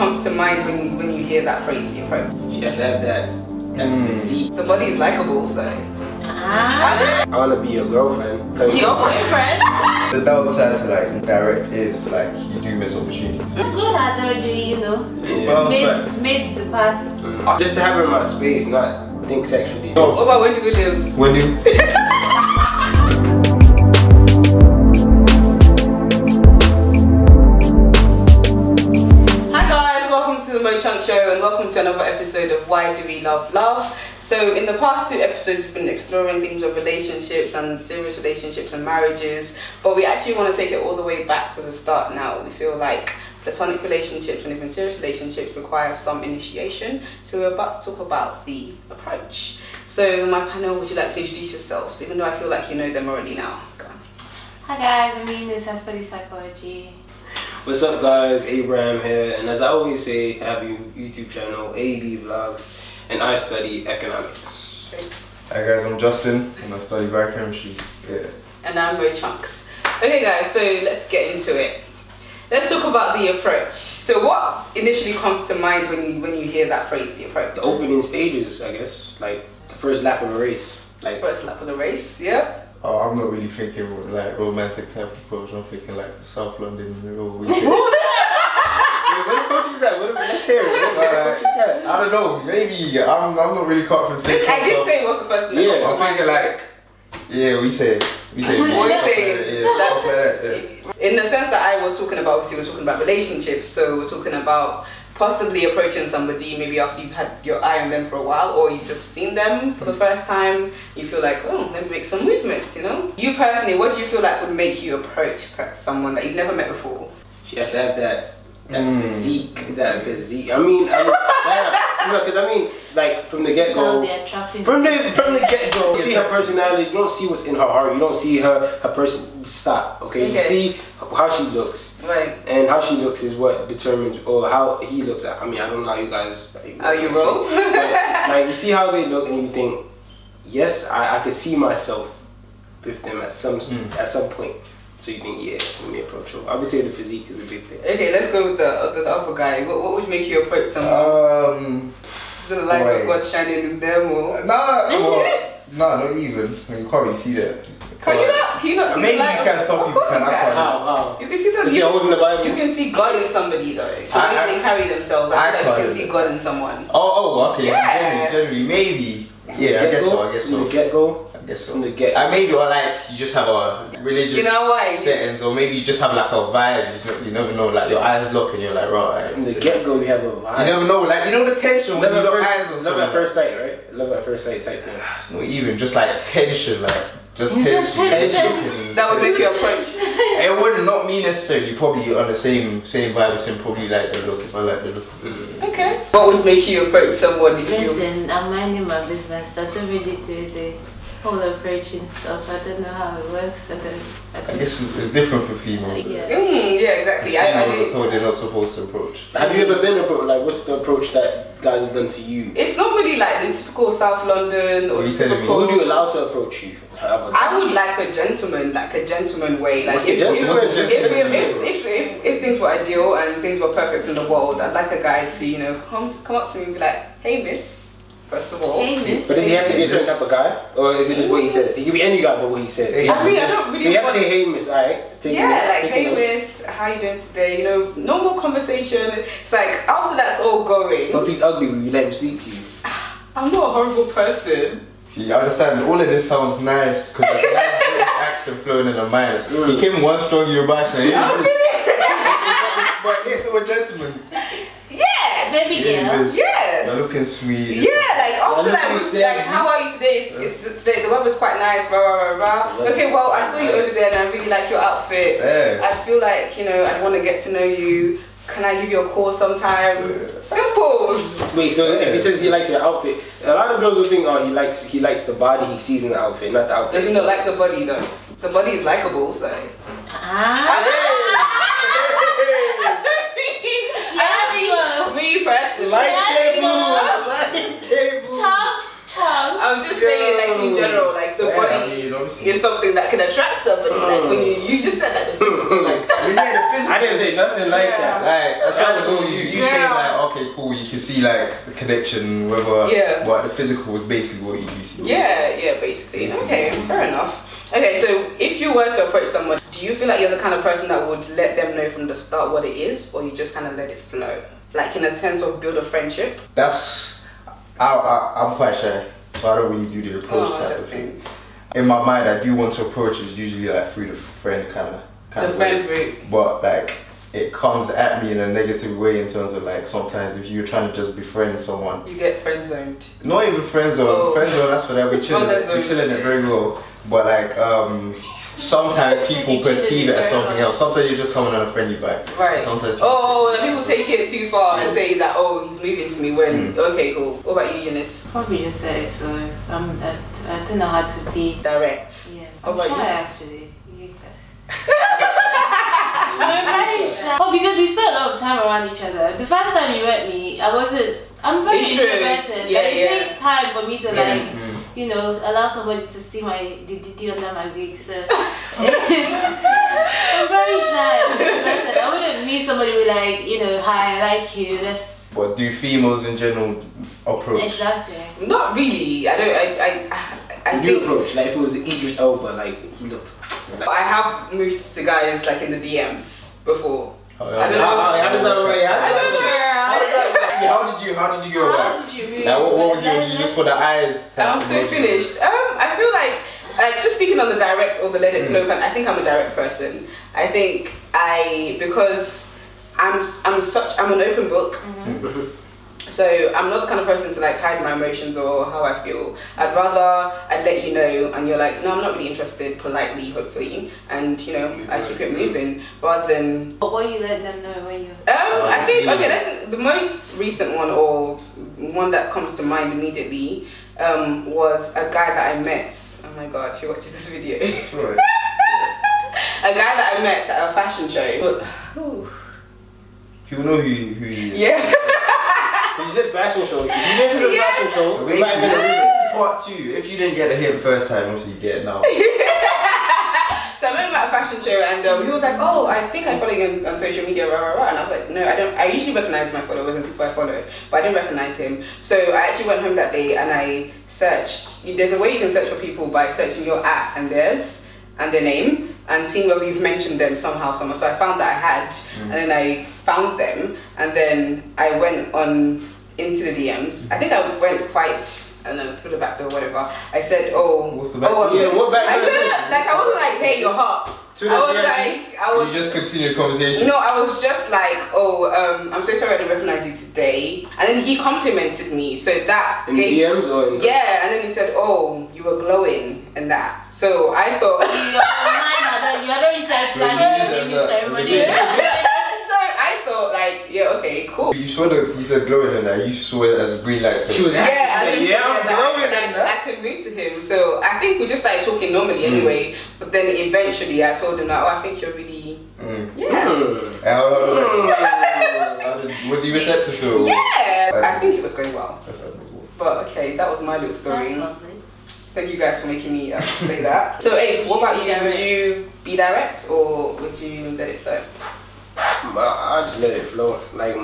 comes to mind when you hear that phrase, the approach? She has to have that physique. The body is likable, so. I wanna be your girlfriend. Your boyfriend? The downside to like direct is like you do miss opportunities. God had already, you know, Yeah. made the path. Just to have her in my space, not think sexually. What about Wendy Williams? Wendy. Hi guys, welcome to the MoChunks show and welcome to another episode of Why Do We Love Love? So in the past 2 episodes we've been exploring things of relationships and serious relationships and marriages, but we actually want to take it all the way back to the start now. We feel like platonic relationships and even serious relationships require some initiation, so we're about to talk about the approach. So my panel, would you like to introduce yourselves, even though I feel like you know them already now? Go on. Hi guys, I'm Eunice. I study psychology. What's up guys, Abraham here, and as I always say, I have a YouTube channel, AB Vlogs, and I study economics. Hi guys, I'm Justin and I study biochemistry. Yeah. And I'm MoChunks. Okay guys, so let's get into it. Let's talk about the approach. So what initially comes to mind when you hear that phrase, the approach? The opening stages, I guess, like the first lap of a race. Like First lap of the race, yeah? Oh, I'm not really thinking like romantic type of approach. I'm thinking like South London real weekend. what approach is that? Let's hear it. I don't know. Maybe I'm not really confident. I did say what's the first thing. Yeah, I'm thinking like, yeah, we say. What are you saying? Yeah, stuff like that. Yeah. In the sense that I was talking about, obviously we're talking about relationships, so we're talking about possibly approaching somebody maybe after you've had your eye on them for a while, or you've just seen them for the first time. You feel like, oh, let me make some movement, you know? You personally, what do you feel like would make you approach someone that you've never met before? She has to have that physique. I mean, because I mean, like from the get-go, from the get-go, you see her personality. You don't see what's in her heart. You don't see her person. Stop. Okay, you see how she looks, right? And how she looks is what determines, or how he looks. I mean, I don't know how you guys. How you roll? Like you see how they look, and you think, yes, I could see myself with them at some point. So you think, yeah, let me approach her. I would say the physique is a big thing. Okay, let's go with the other guy. What would make you approach someone? The light of God shining in them, or? Nah, not even. I mean, you can't really see that. Can you not see maybe the light? You can, some people can. How? You can see the. You can see God in somebody though. The way they carry themselves, I feel like you can see God in someone. Oh, okay. Yeah. Generally, maybe. Yeah, I guess so. From the get-go. I guess so. From the get-go. Maybe, or like you just have a religious settings, or maybe you just have like a vibe. You never know. Like your eyes look and you're like, right. From the get-go, you have a vibe. You never know. Like you know the tension when you look eyes or something. Love at first sight, right? Love at first sight type thing. Not even just like tension, like just tension. That would make you approach. It would not mean necessarily probably on the same vibe as probably like the look if I like the look. Okay. What would make you approach someone? Listen, I'm minding my business. I don't really do the whole approaching stuff. I don't know how it works. I guess it's different for females. Yeah. Yeah, exactly. I told they're not supposed to approach. Have you ever been approached? Like, what's the approach that guys have done for you? It's not really like the typical South London or the typical. Who do you allow to approach you? I would like a gentleman way. Like if things were ideal and things were perfect in the world, I'd like a guy to come up to me and be like, hey miss. First of all, hey, miss. But does he have to be a certain type of guy, or is it just what he says? He can be any guy, but what he says. I mean, I don't really. So you have to say, "Hey, miss," alright? Hey, miss, how you doing today? You know, normal conversation. It's like after that's all going. But if he's ugly, will you let him speak to you? I'm not a horrible person. See, I understand. All of this sounds nice because there's a nice British accent flowing in the mind. He came one strong Yoruba accent. But it's a gentleman. Baby girl. Yes. You're looking sweet. Yeah, like after that, like how are you today? Today the weather's quite nice. Rah, rah, rah. Okay, well I saw you over there and I really like your outfit. I feel like I'd want to get to know you. Can I give you a call sometime? Simples. Wait, so if he says he likes your outfit, a lot of girls will think, oh, he likes the body he sees in the outfit, not the outfit. Does he not like the body though? The body is likable, so. Me personally. Chunks. I'm just saying, like in general, like the body is something that can attract somebody. Like when you just said that the physical, like the physical. I didn't say nothing like that. Like that's what you saying can see like the connection, whether what the physical was basically what you do see. Yeah, basically. Okay, fair enough. Okay, so if you were to approach someone, do you feel like you're the kind of person that would let them know from the start what it is, or you just kind of let it flow? Like in a sense of build a friendship? I'm quite shy, so I don't really do the approach type of thing. In my mind, I do want to approach is usually like through the friend kind of friend route. But like it comes at me in a negative way in terms of like sometimes if you're trying to just befriend someone, you get friend zoned. Not even friend zone. Friend zone, that's for that. We're chilling it very well. But like sometimes people perceive it as something else. Sometimes you're just coming on a friendly vibe. Right. Sometimes people take it too far and say that he's moving to me when okay, cool. What about you, Eunice? Probably just say it for I don't know how to be direct. Yeah. How about shy, you? Actually. I'm very shy. Oh, because we spent a lot of time around each other. The first time you met me, I'm very introverted. It takes time for me to you know, allow somebody to see the DD under my wig. So I'm very shy. I wouldn't meet somebody with like, you know, hi, I like you. But do females in general approach? Exactly. Not really. I think approach. Like if it was Idris Elba, like he looked. I have moved to guys like in the DMs before. I don't know. How does that work? How did you go about it? How did you move? Now, what was you just put the eyes? I'm so finished. I feel like just speaking on the direct or the let it flow, I think I'm a direct person. I think because I'm an open book. So I'm not the kind of person to like hide my emotions or how I feel. I'd let you know and you're like, no, I'm not really interested, politely, hopefully, and you know, I keep it moving rather than. But what are you letting them know when you? I think that's the most recent one or one that comes to mind immediately was a guy that I met. Oh my god, if you watch this video. That's right. A guy that I met at a fashion show. But, people know who he is. Yeah. You said fashion show. You did a fashion show. So this is part 2. If you didn't get it here the first time, obviously you get it now. So I met him at a fashion show and he was like, oh, I think I follow you on social media, rah, rah, rah. And I was like, no, I don't. I usually recognize my followers and people I follow, but I didn't recognize him. So I actually went home that day and I searched. There's a way you can search for people by searching your @ and theirs and their name and seeing whether you've mentioned them somehow. So I found that I had, and then I found them, and then I went on into the DMs. I think I went quite, and then through the back door, whatever. I said, what's the back door? What back door? I wasn't like, hey, you're hot. You just continue the conversation. No, I was just like, I'm so sorry I didn't recognize you today. And then he complimented me, so that in DMs or in yeah, and then he said, oh, you were glowing and that. So I thought you already started planning the ceremony. So I thought like, yeah, okay, cool. You saw that he said glowing and that you saw it as a green light. She was I'm glowing and I could move to him. So I think we just started talking normally anyway. But then eventually I told him that, I think you're really Was he receptive to it? Yeah, I think it was going well. That's admirable. But okay, that was my little story. That's lovely. Thank you guys for making me say that. So Abe, what about you? Would you be direct or would you let it flow? I just let it flow. Like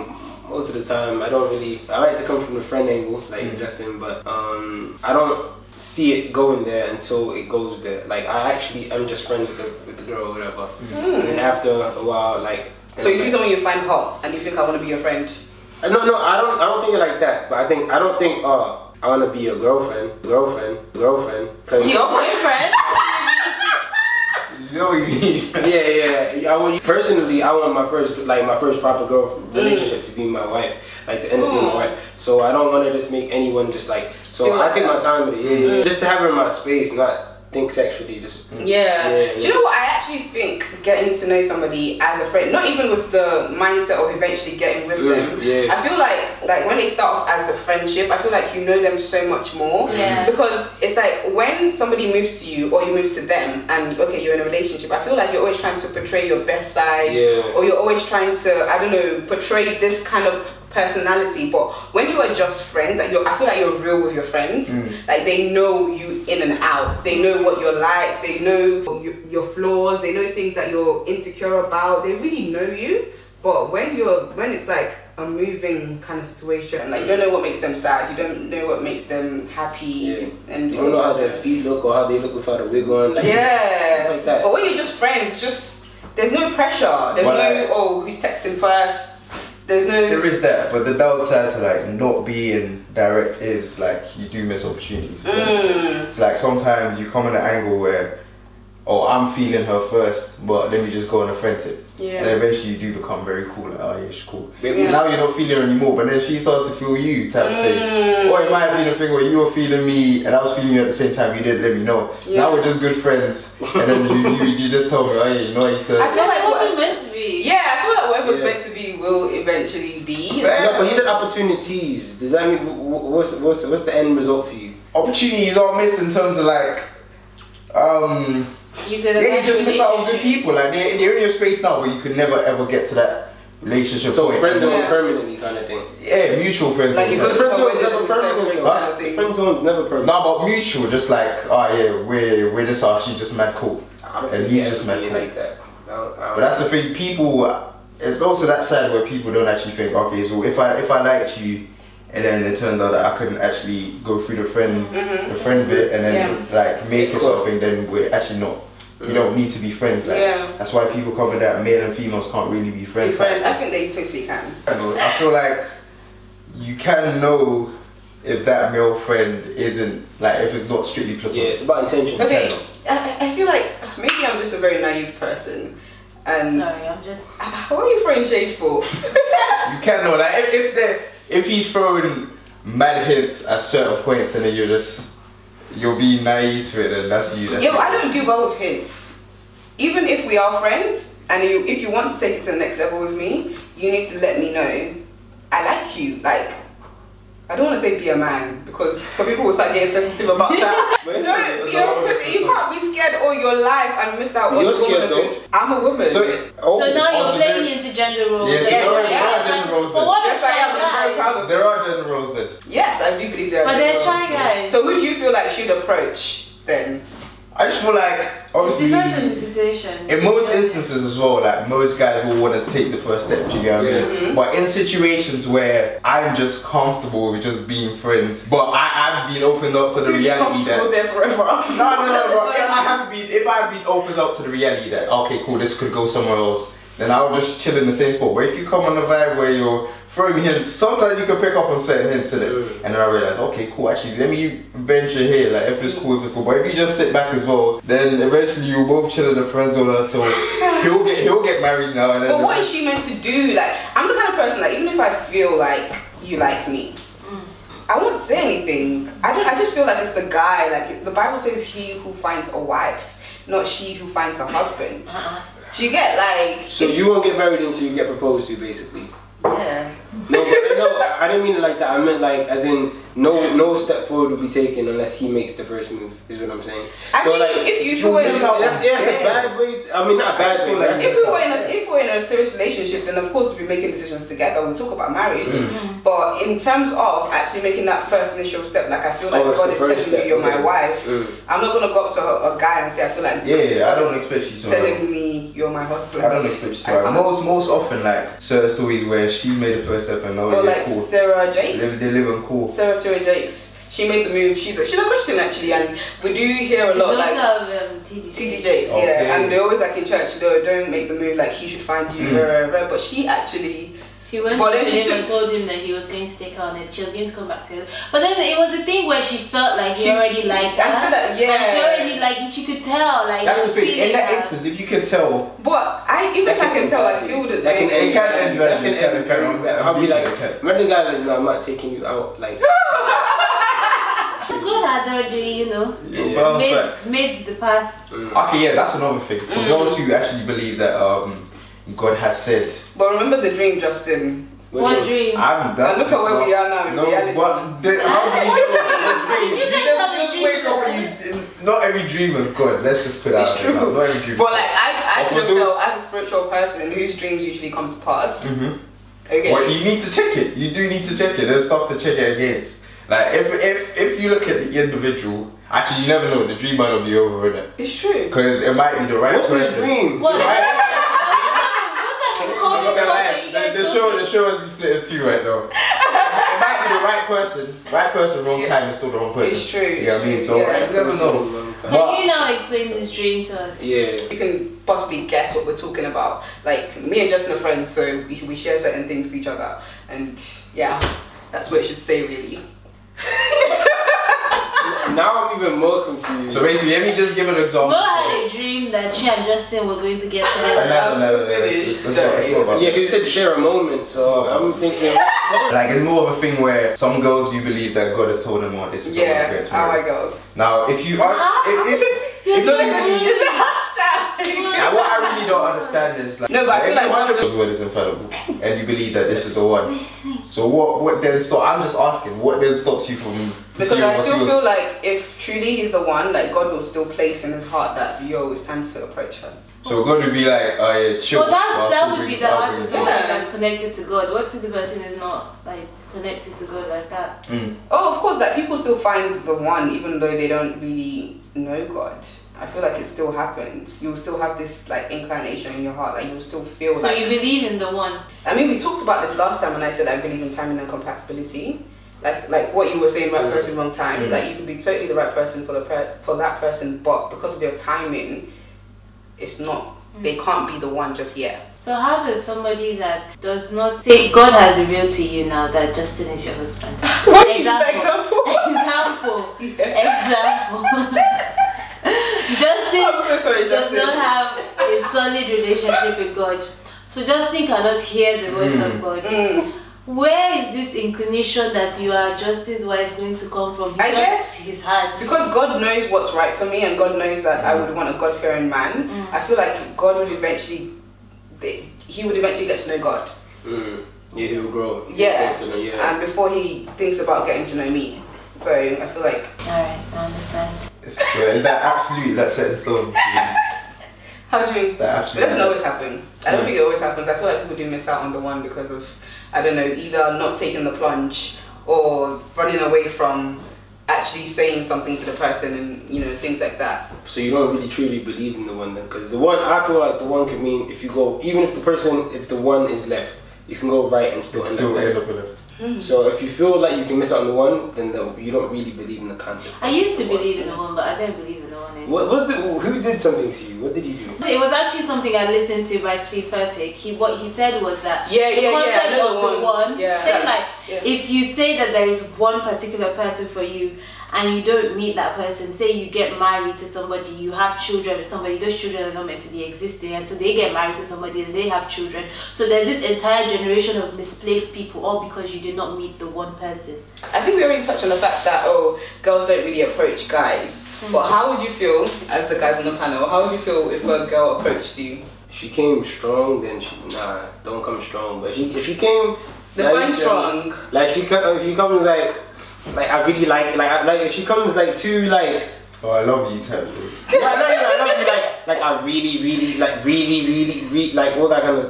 most of the time, I like to come from the friend angle, like Justin, but I don't see it going there until it goes there. Like I'm just friends with the girl or whatever. And then after a while, like. So you see someone you find hot and you think I want to be your friend? No, I don't think it like that. But I don't think I want to be your girlfriend. Your boyfriend? You know what you mean? Yeah. Personally, I want my first proper girl relationship to be my wife, like to end up being my wife. So I don't want to just make anyone just like. So I take my time with it. Just to have her in my space, not think sexually. Just Do you know what? I actually think getting to know somebody as a friend, not even with the mindset of eventually getting with them. I feel like when they start off as a friendship, I feel like you know them so much more. Because it's like when somebody moves to you or you move to them and okay, you're in a relationship, I feel like you're always trying to portray your best side, or you're always trying to, I don't know, portray this kind of personality. But when you are just friends, like I feel like you're real with your friends. Like they know you in and out. They know what you're like. They know your flaws. They know things that you're insecure about. They really know you. But when it's like a moving kind of situation, like you don't know what makes them sad, you don't know what makes them happy, and you don't know how their feet look or how they look without a wig on, like stuff like that. But when you're just friends, there's no pressure. There's no who's texting first. There's no. There is that, but the downside to like not being direct is like you do miss opportunities. So like sometimes you come in an angle where, oh, I'm feeling her first, but let me just go on a friend tip. Yeah. And eventually you do become very cool, like, oh yeah, she's cool. Now you're not feeling her anymore, but then she starts to feel you type of thing. Or it might be the thing where you were feeling me and I was feeling you at the same time, you didn't let me know. So now we're just good friends, and then you just told me, oh yeah, you know I used to... I feel like what's meant to be. Yeah, I feel like whatever's meant to be will eventually be. No, but he said opportunities. Does that mean, what's the end result for you? Opportunities are missed in terms of like... you just miss out on good people. Like they're in your space now, but you could never ever get to that relationship. So friend zone permanently kind of thing. Yeah, mutual friends. Like friend zone is never permanent. Friend zone is never permanent. No, but mutual, just like oh yeah, we're just actually just mad cool, and he's just mad cool. Like that. But that's the thing. People, it's also that side where people don't actually think. Okay, so if I liked you. And then it turns out that I couldn't actually go through the friend bit and then like make it sort of thing. Then we're actually not. We don't need to be friends. Like that's why people cover that male and females can't really be friends. I think they totally can. I feel like you can know if that male friend isn't like if it's not strictly platonic. Yeah, it's about intention. Okay, I feel like maybe I'm just a very naive person. And sorry, I'm just. What are you throwing shade for? You can know like if he's throwing mad hints at certain points and then you're being naive to it, and that's you. Yeah, but I don't do well with hints. Even if we are friends, and if you want to take it to the next level with me, you need to let me know I like you. Like, I don't want to say be a man because some people will start getting sensitive about that. No, you can't be scared all your life and miss out on You're scared though. I'm a woman. So now you're playing into gender roles. Yes, there are gender roles. But what yes, I am. I'm very proud of there are gender roles then. Yes, I do believe there are. But they're shy guys. So who do you feel like should approach then? I just feel like, obviously, it depends on the situation. In most instances as well, like most guys will want to take the first step, do you get what I mean? But in situations where I'm just comfortable with just being friends, but I've been opened up to the reality that... there forever. No, bro. If I've been opened up to the reality that, okay, cool, this could go somewhere else, then I'll just chill in the same spot. But if you come on the vibe where you're throwing hints, sometimes you can pick up on certain hints in it. And then I realize, okay, cool, actually, let me venture here, like if it's cool. But if you just sit back as well, then eventually you'll both chill in the friend zone until he'll get married now. And then but what is she meant to do? Like, I'm the kind of person, like, even if I feel like you like me, I won't say anything. I just feel like it's the guy, like the Bible says he who finds a wife, not she who finds a husband. Do you get like... So you won't get married until you get proposed to, basically? Yeah. No, I didn't mean it like that. I meant like, as in, no step forward will be taken unless he makes the first move, is what I'm saying. I mean, like, if you were in that's a bad way, I mean, not a bad way. Like, if we're in a serious relationship, then of course we'll be making decisions together, we'll talk about marriage. But in terms of actually making that first initial step, like I feel like God is telling me you're my wife, I'm not going to go up to a guy and say I feel like I don't expect you to telling me you're my husband. I don't expect you to. Most often, like certain stories where she's made the first step and like cool. Sarah Jakes. They live in cool. Sarah Jakes. She made the move. She's a Christian actually, and we do hear a lot like TD Jakes, and they're always like in church, don't make the move, like he should find you, but she actually. She went to him and told him that he was going to take her on it. She was going to come back to him. But then it was a thing where she felt like he already liked her. And she already like she could tell. Like that's the thing. In that instance, if you could tell. But even if I can tell, I still wouldn't say. It can end. I'll be like, remember the guy like, no, I'm not taking you out. Like. God had already, you know, made the path. Okay, yeah, that's another thing. For those who actually believe that God has said. But remember the dream, Justin. What dream? Look at where we are now in reality. How do you just wake up and not every dream is good. Let's just put out. It's true. Not every dream. But like I can tell as a spiritual person whose dreams usually come to pass. Okay. Well, you need to check it. You do need to check it. There's stuff to check it against. Like if you look at the individual, actually you never know. The dream might not be over, innit? It's true. Because it might be the right person. What's the dream? the show has been split in two right now. It might be the right person, wrong time is still the wrong person. It's true. You know what I mean? So you never know. Can you now explain this dream to us? Yeah. You can possibly guess what we're talking about. Like, me and Justin are friends, so we share certain things to each other. And yeah, that's what it should stay really. Now I'm even more confused. So basically, let me just give an example. Mo had a dream that she and Justin were going to get together. Yeah, because you said share a moment, so I'm thinking. Like, it's more of a thing where some girls do believe that God has told them what this is going to get to. Our girls. Now, if you are, if not even now, what I really don't understand is like, no, but I feel like one of God's word is infallible, and you believe that this is the one. So what then stops? I'm just asking, what then stops you from? Because I still feel like if truly he's the one, like God will still place in his heart that yo, it's time to approach her. So God would be like, oh yeah, chill. Well, that would be the heart of someone that's connected to God. What if the person is not like connected to God like that? Oh, of course, that people still find the one even though they don't really know God. I feel like it still happens. You'll still have this like inclination in your heart, like you'll still feel so like. So you believe in the one? I mean, we talked about this last time when I said I believe in timing and compatibility. Like what you were saying, right person, wrong time. Like you could be totally the right person for that person, but because of your timing, it's not. They can't be the one just yet. So how does somebody that does not say God has revealed to you now that Justin is your husband? What is the example? Example. Justin, I'm so sorry, does Justin. not have a solid relationship with God. So Justin cannot hear the voice of God. Where is this inclination that you are Justin's wife going to come from? I guess his heart. Because God knows what's right for me, and God knows that I would want a God-fearing man. I feel like God would eventually, he would eventually get to know God. Yeah, he will grow. And before he thinks about getting to know me. So I feel like. Alright, I understand. Is that absolute? Is that set in stone? How do you mean? It doesn't always happen. I don't think it always happens. I feel like people do miss out on the one because of, I don't know, either not taking the plunge or running away from actually saying something to the person and, you know, things like that. So you don't really truly believe in the one then? Because the one, I feel like the one can mean if you go, even if the one is left, you can go right and still end up with it. So if you feel like you can miss out on the one, then you don't really believe in the concept. I used to believe in the one, but I don't believe in the one anymore. Who did something to you? What did you do? It was actually something I listened to by Steve Furtick. What he said was that the concept of the one, if you say that there is one particular person for you and you don't meet that person, say you get married to somebody, you have children with somebody, those children are not meant to be existing, and so they get married to somebody and they have children. So there's this entire generation of misplaced people, all because you did not meet the one person. I think we already touched on the fact that, girls don't really approach guys. But how would you feel, as the guys on the panel, how would you feel if a girl approached you? She came strong, then don't come strong. But if she came... Define strong. Like, if she comes I really like if she comes too oh I love you type thing. I love you I really like all that kind of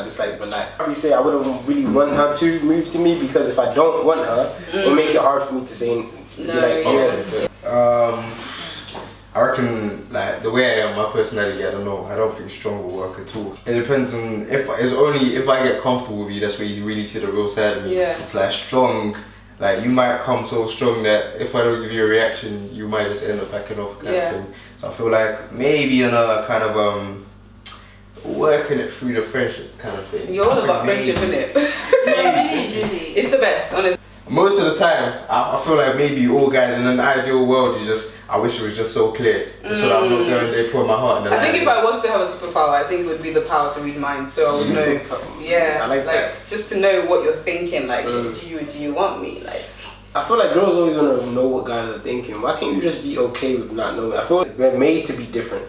just relax. Probably say I wouldn't really want her to move to me because if I don't want her, it'll make it hard for me to say I reckon the way I am, my personality, I don't think strong will work at all. It depends on if I get comfortable with you, that's where you really see the real side of me. It's like strong. Like you might come so strong that if I don't give you a reaction, you might just end up backing off kind of thing. So I feel like maybe another kind of working it through the friendship kind of thing. You're all about friendship, isn't it? It's the best, honestly. Most of the time, I feel like maybe all guys in an ideal world, I wish it was just so clear. So that I'm not going there putting my heart in the line. I think if I was to have a superpower, I think it would be the power to read minds. So I would know, I like that. Just to know what you're thinking. Like, do you want me? Like, I feel like girls always want to know what guys are thinking. Why can't you just be okay with not knowing? I feel like we're made to be different.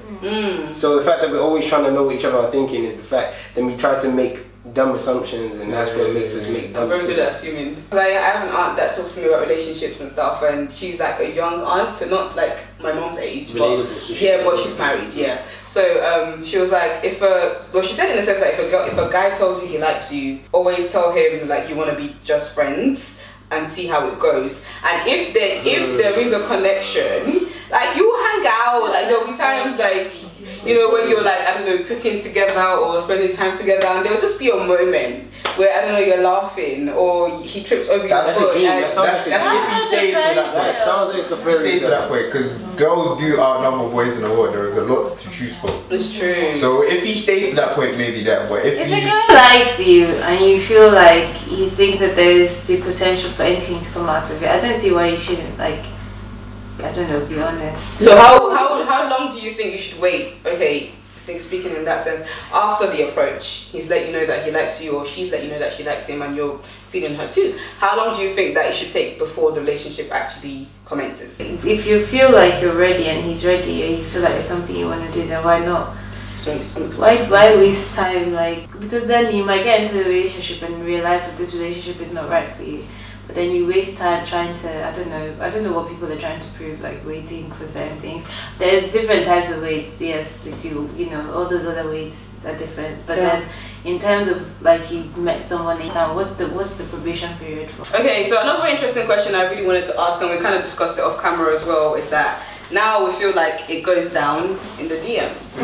So the fact that we're always trying to know what each other are thinking is the fact that we try to make dumb assumptions, and that's what makes us make dumb decisions. I'm very good at assuming. Like, I have an aunt that talks to me about relationships and stuff, and she's like a young aunt, so not like my mom's age, but she's married. So she was like, she said in a sense that if a guy tells you he likes you, always tell him like you want to be just friends and see how it goes. And if there is a connection, like you hang out, like there'll be times like You know, when you're like, I don't know, cooking together or spending time together, and there'll just be a moment where, I don't know, you're laughing or he trips over your foot. That's if he stays to that point. Sounds like a fairy tale. Stays to that point, because girls do outnumber boys in the world. There is a lot to choose from. It's true. So if he stays to that point, maybe that. But if a guy likes you and you feel like you think that there is the potential for anything to come out of it, I don't see why you shouldn't, like, I don't know, be honest. So how long do you think you should wait? Okay, I think speaking in that sense, after the approach, he's let you know that he likes you, or she's let you know that she likes him, and you're feeling her too. How long do you think that it should take before the relationship actually commences? If you feel like you're ready and he's ready, and you feel like it's something you want to do, then why not? Why waste time? Like, because then you might get into the relationship and realize that this relationship is not right for you. But then you waste time trying to, I don't know what people are trying to prove, like waiting for certain things. There's different types of waits, yes, if you know, all those other waits are different. But then in terms of like you met someone, what's the probation period for? Okay, so another interesting question I really wanted to ask, and we kind of discussed it off camera as well, is that now we feel like it goes down in the DMs.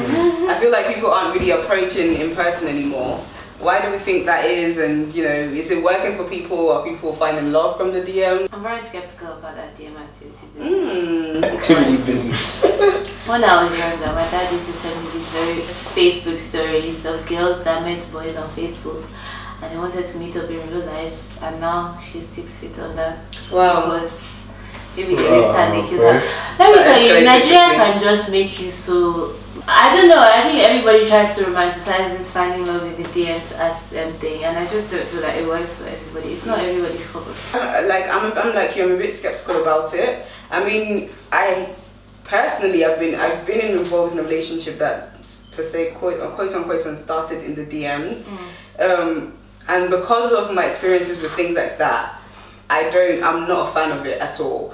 I feel like people aren't really approaching in person anymore. Why do we think that is, and you know, is it working for people? Are people finding love from the DM? I'm very skeptical about that DM activity business. Activity business. When I was younger, my dad used to send me these very Facebook stories of girls that met boys on Facebook and they wanted to meet up in real life, and now she's 6 feet under. Wow. Because maybe they raped her and they killed her. Let me tell you, Nigeria can just make you so... I don't know, I think everybody tries to romanticize this finding love in the DMs as them thing, and I just don't feel like it works for everybody. It's not everybody's cup of tea. I'm like you, I'm a bit skeptical about it. I mean, I personally, I've been involved in a relationship that, per se, quote unquote, started in the DMs. And because of my experiences with things like that, I'm not a fan of it at all.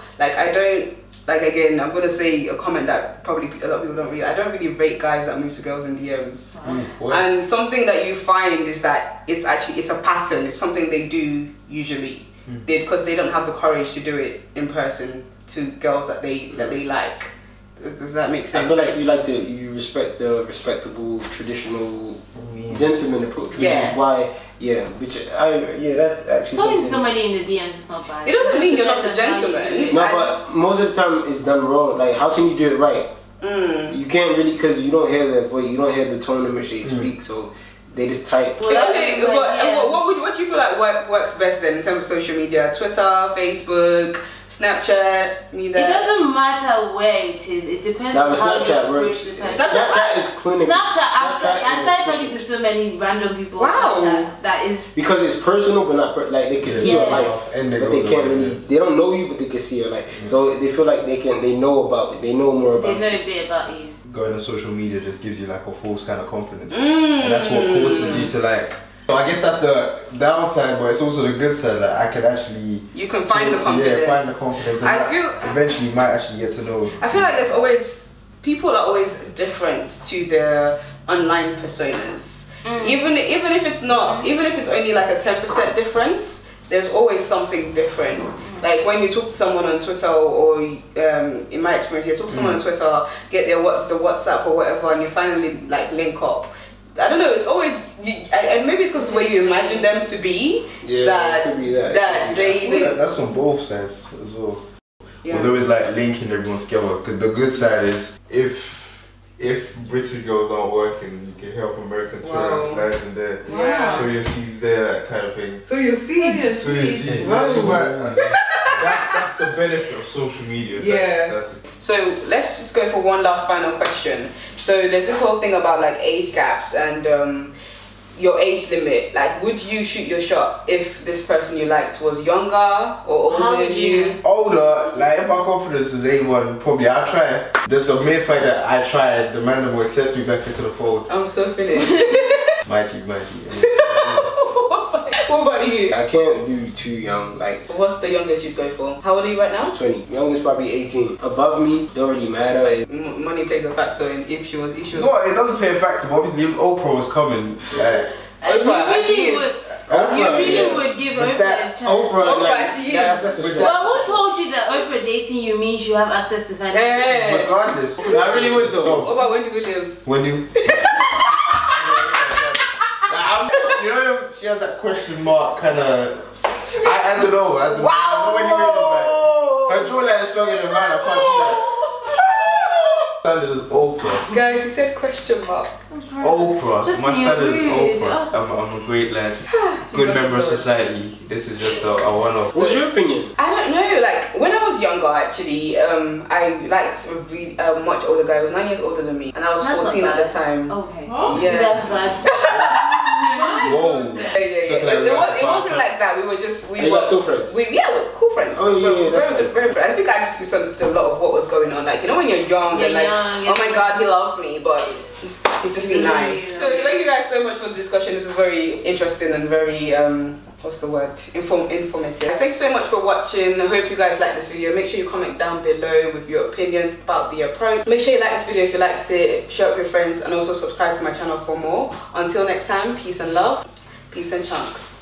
Again, I'm gonna say a comment that probably a lot of people don't really. I don't really rate guys that move to girls in DMs. And something that you find is that it's a pattern. It's something they do usually, because they don't have the courage to do it in person to girls that they like. Does that make sense? I feel like you respect the respectable traditional gentleman approach, which is why. That's actually talking to somebody in the DMs is not bad. It doesn't mean you're not a gentleman. No, but most of the time it's done wrong. Like, how can you do it right? You can't really, because you don't hear their voice, you don't hear the tone in which they speak, so they just type. What do you feel like works best then in terms of social media? Twitter, Facebook, Snapchat, It doesn't matter where it is. It depends on how you approach the person. Snapchat is clinical. I started talking to so many random people. Wow. On Snapchat, that is because it's personal, but not like they can see your life, and but they can't really. They don't know you, but they can see your life. So they feel like they know more about They know you. a bit about you. Going to social media just gives you like a false kind of confidence, and that's what causes you to like. So I guess that's the downside, but it's also the good side that I can actually... You can find the confidence. Yeah, find the confidence. And I feel eventually you might actually get to know. I feel like people are always different to their online personas. Even if it's only like a 10% difference, there's always something different. Like when you talk to someone on Twitter, or in my experience, you talk to someone on Twitter, get the WhatsApp or whatever, and you finally like link up. I don't know. It's always maybe it's because the way you imagine them to be. Yeah, it could be that. That's on both sides as well. Yeah. Although it's like linking everyone together, because the good side is if British girls aren't working, you can help American tourists slide in there. Wow. Show your seeds there, that kind of thing. So your seeds. That's the benefit of social media. That's it. So let's just go for one last final question. So there's this whole thing about like age gaps and your age limit. Like, would you shoot your shot if this person you liked was younger or older than you? Older, like if my confidence is A1, probably I'll try it. Just the mere fact that I tried, the man that will test me back into the fold. I'm so finished. Mighty. What about you? I can't do too young. Like, what's the youngest you'd go for? How old are you right now? 20. Youngest probably 18. Above me, don't really matter. Money plays a factor in if she was. No, it doesn't play a factor. But obviously, if Oprah was coming, like Oprah, she is. You really would give Oprah a chance. Oprah, like, she is. that's what Well, who told you that Oprah dating you means you have access to finances? Hey. Regardless. I really would though. What about Wendy Williams? When you. You know, she has that question mark kind of. I don't know. I don't know. Wow. When you read it, her jawline is stronger than mine. I can't do that. Standard is Oprah. Guys, he said question mark. Oprah. Just My standard is rude. Oprah. I'm a great lad. Good member of society. This is just a one-off. What's your opinion? I don't know, like when I was younger actually, I liked a really much older guy. He was 9 years older than me and I was That's 14 not at the bad. time. Okay. Yeah. That's bad. Whoa. Yeah. It wasn't like that. We were just You guys still friends? we're cool friends. Oh, yeah, We're that's very good. I think I just misunderstood a lot of what was going on. Like, you know when you're young and like, oh my god, he loves me, but it's just be nice. So thank you guys so much for the discussion. This was very interesting and very what's the word? Informative. Thank you so much for watching. I hope you guys like this video. Make sure you comment down below with your opinions about the approach. Make sure you like this video if you liked it, share it with your friends, and also subscribe to my channel for more. Until next time, peace and love. Peace and chunks.